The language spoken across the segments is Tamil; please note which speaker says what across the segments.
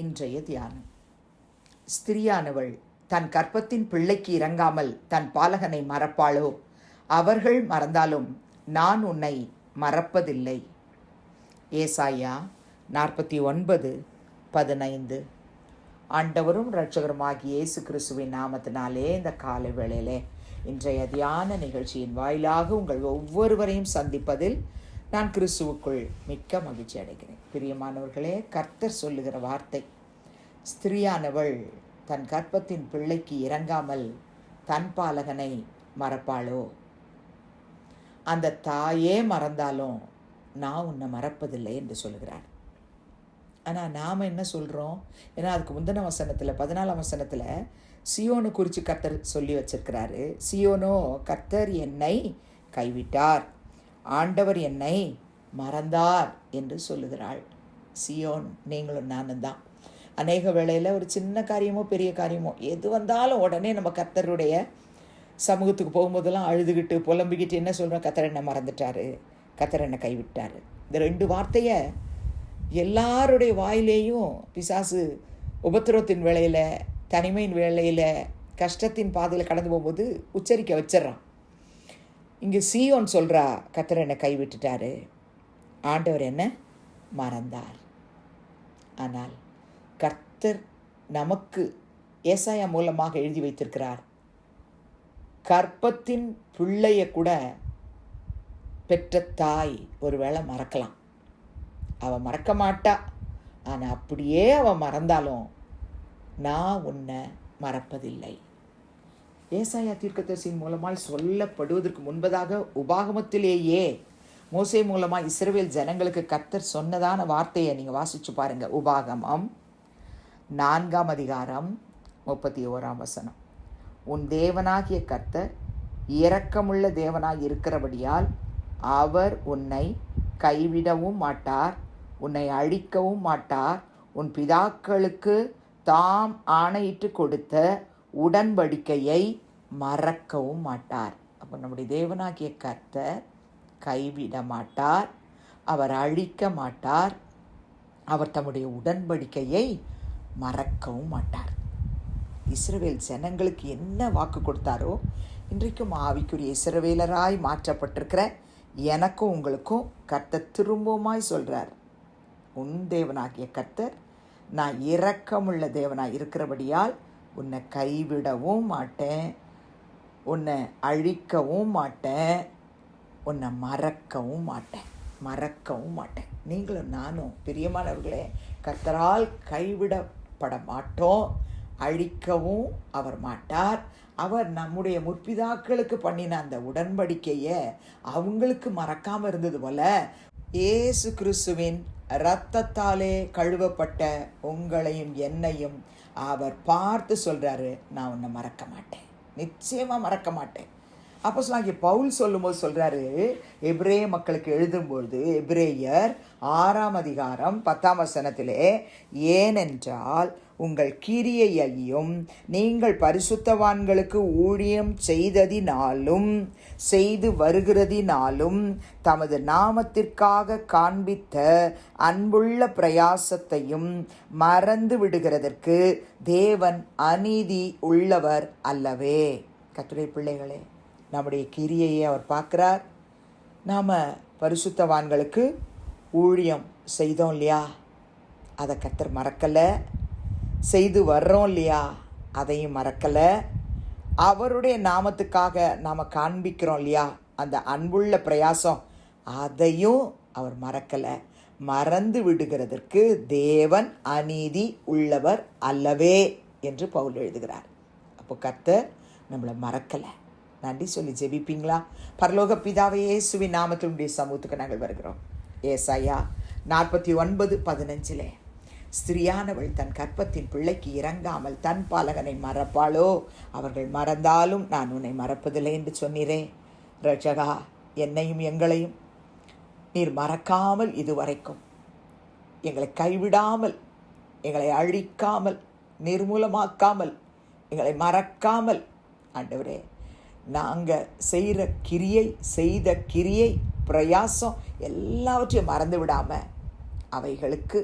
Speaker 1: இன்றைய தியானம். ஸ்திரியானவள் தன் கர்ப்பத்தின் பிள்ளைக்கு இறங்காமல் தன் பாலகனை மறப்பாளோ? அவர்கள் மறந்தாலும் நான் உன்னை மறப்பதில்லை. ஏசாயா 49:15. ஆண்டவரும் இரட்சகருமாகிய இயேசு கிறிஸ்துவின் நாமத்தினாலே இந்த காலை வேளையிலே இன்றைய தியான நிகழ்ச்சியின் வாயிலாக உங்கள் ஒவ்வொருவரையும் சந்திப்பதில் நான் கிறிஸ்துவுக்குள் மிக்க மகிழ்ச்சி அடைகிறேன். பிரியமானவர்களே, கர்த்தர் சொல்லுகிற வார்த்தை, ஸ்திரியானவள் தன் கர்ப்பத்தின் பிள்ளைக்கு இறங்காமல் தன் பாலகனை மறப்பாளோ? அந்த தாயே மறந்தாலும் நான் உன்னை மறப்பதில்லை என்று சொல்லுகிறார். ஆனால் நாம் என்ன சொல்கிறோம்? ஏன்னா அதுக்கு முந்தின வசனத்தில் 14ஆம் வசனத்தில் சியோனு குறித்து கர்த்தர் சொல்லி வச்சிருக்கிறாரு. சியோனோ, கர்த்தர் என்னை கைவிட்டார், ஆண்டவர் என்னை மறந்தார் என்று சொல்லுகிறாள். சியோன் நீங்களும் நானும் தான். அநேக வேளையில் ஒரு சின்ன காரியமோ பெரிய காரியமோ எது வந்தாலும் உடனே நம்ம கர்த்தருடைய சமூகத்துக்கு போகும்போதெல்லாம் அழுதுகிட்டு புலம்பிக்கிட்டு என்ன சொல்கிறோம்? கர்த்தர் என்னை மறந்துட்டாரு, கர்த்தர் என்னை கைவிட்டார். இந்த 2 வார்த்தையை எல்லாருடைய வாயிலேயும் பிசாசு உபத்திரவத்தின் வேளையில், தனிமையின் வேளையில், கஷ்டத்தின் பாதையில் கடந்து போகும்போது உச்சரிக்க வச்சிடறான். இங்கே சீயோன் சொல்கிறா, கர்த்தர் என்னை கைவிட்டுட்டாரு, ஆண்டவர் என்ன மறந்தார். ஆனால் கர்த்தர் நமக்கு ஏசாயா மூலமாக எழுதி வைத்திருக்கிறார். கர்ப்பத்தின் பிள்ளைய கூட பெற்ற தாய் ஒருவேளை மறக்கலாம், அவன் மறக்க மாட்டா. ஆனால் அப்படியே அவன் மறந்தாலும் நான் உன்னை மறப்பதில்லை. ஏசாயா தீர்க்கதரிசியின் மூலமாய் சொல்லப்படுவதற்கு முன்பதாக உபாகமத்திலேயே மோசே மூலமாக இஸ்ரவேல் ஜனங்களுக்கு கர்த்தர் சொன்னதான வார்த்தையை நீங்கள் வாசிச்சு பாருங்க. உபாகமம் 4ஆம் அதிகாரம் 31ஆம் வசனம். உன் தேவனாகிய கர்த்தர் இரக்கமுள்ள தேவனாய் இருக்கிறபடியால் அவர் உன்னை கைவிடவும் மாட்டார், உன்னை அழிக்கவும் மாட்டார், உன் பிதாக்களுக்கு தாம் ஆணையிட்டு கொடுத்த உடன்படிக்கையை மறக்கவும் மாட்டார். அப்போ நம்முடைய தேவனாகிய கர்த்தர் கைவிட மாட்டார், அவர் அழிக்க மாட்டார், அவர் தம்முடைய உடன்படிக்கையை மறக்கவும் மாட்டார். இஸ்ரவேல் ஜனங்களுக்கு என்ன வாக்கு கொடுத்தாரோ இன்றைக்கும் ஆவிக்குரிய இஸ்ரவேலராய் மாற்றப்பட்டிருக்கிற எனக்கும் உங்களுக்கும் கர்த்தர் திரும்பவுமாய் சொல்கிறார், உன் தேவனாகிய கர்த்தர் நான் இரக்கமுள்ள தேவனாய் இருக்கிறபடியால் உன்னை கைவிடவும் மாட்டேன், உன்னை அழிக்கவும் மாட்டேன், உன்னை மறக்கவும் மாட்டேன். நீங்களும் நானும் பிரியமானவர்களே, கர்த்தரால் கைவிடப்பட மாட்டோம், அழிக்கவும் அவர் மாட்டார். அவர் நம்முடைய முற்பிதாக்களுக்கு பண்ணின அந்த உடன்படிக்கையை அவங்களுக்கு மறக்காமல் இருந்தது போல இயேசு கிறிஸ்துவின் இரத்தத்தாலே கழுவப்பட்ட உங்களையும் என்னையும் அவர் பார்த்து சொல்கிறாரு, நான் உன்னை மறக்க மாட்டேன், நிச்சயமாக மறக்க மாட்டேன். அப்போஸ்தலனாகிய பவுல் சொல்லும்போது சொல்கிறாரு, எபிரேய மக்களுக்கு எழுதும்பொழுது எபிரேயர் 6ஆம் அதிகாரம் 10ஆம் வசனத்திலே, ஏனென்றால் உங்கள் கிரியையையும் நீங்கள் பரிசுத்தவான்களுக்கு ஊழியம் செய்ததினாலும் செய்து வருகிறதினாலும் தமது நாமத்திற்காக காண்பித்த அன்புள்ள பிரயாசத்தையும் மறந்து விடுகிறதற்கு தேவன் அநீதி உள்ளவர் அல்லவே. கர்த்தருடைய பிள்ளைகளே, நம்முடைய கிரியையை அவர் பார்க்குறார். நாம் பரிசுத்தவான்களுக்கு ஊழியம் செய்தோம் இல்லையா, அதை கர்த்தர் மறக்கலை. செய்து வர்றோம் இல்லையா, அதையும் மறக்கலை. அவருடைய நாமத்துக்காக நாம் காண்பிக்கிறோம் இல்லையா, அந்த அன்புள்ள பிரயாசம், அதையும் அவர் மறக்கலை. மறந்து விடுகிறதற்கு தேவன் அநீதி உள்ளவர் அல்லவே என்று பவுல் எழுதுகிறார். அப்போ கர்த்தர் நம்மளை மறக்கலை. நன்றி சொல்லி ஜெபிப்பீங்களா? பரலோக பிதாவே, இயேசுவின் நாமத்தினுடைய சமூகத்துக்கு நாங்கள் வருகிறோம். ஏசாயா 49:15 ஸ்திரியானவள் தன் கர்ப்பத்தின் பிள்ளைக்கு இறங்காமல் தன் பாலகனை மறப்பாளோ? அவர்கள் மறந்தாலும் நான் உன்னை மறப்பதில்லை என்று சொன்னீரே. ரட்சகா, என்னையும் எங்களையும் நீர் மறக்காமல் இதுவரைக்கும் எங்களை கைவிடாமல், எங்களை அழிக்காமல், நிர்மூலமாக்காமல், எங்களை மறக்காமல், ஆண்டவரே, நாங்கள் செய்த கிரியை பிரயாசம் எல்லாவற்றையும் மறந்து விடாமல் அவைகளுக்கு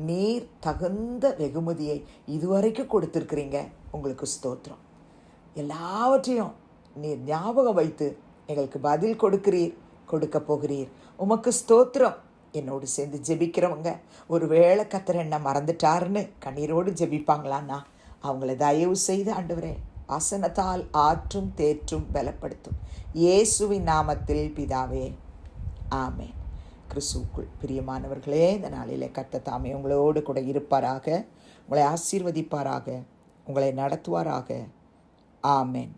Speaker 1: நீர் தகுந்த வெகுமதியை இதுவரைக்கும் கொடுத்துருக்கிறீங்க. உங்களுக்கு ஸ்தோத்திரம். எல்லாவற்றையும் நீர் ஞாபகம் வைத்து எங்களுக்கு பதில் கொடுக்க போகிறீர். உமக்கு ஸ்தோத்திரம். என்னோடு சேர்ந்து ஜெபிக்கிறவங்க ஒருவேளை கர்த்தர் என்ன மறந்துட்டாருன்னு கண்ணீரோடு ஜெபிப்பாங்களான்னா அவங்கள தயவு செய்து ஆண்டவரே வசனத்தால் ஆற்றும் தேற்றும் பலப்படுத்தும். இயேசுவின் நாமத்தில் பிதாவே, ஆமென். கிறிஸ்துவுக்குள் பிரியமானவர்களே, இந்த நாளிலே கர்த்தர் தாமே உங்களோடு கூட இருப்பாராக, உங்களை ஆசீர்வதிப்பாராக, உங்களை நடத்துவாராக. ஆமென்.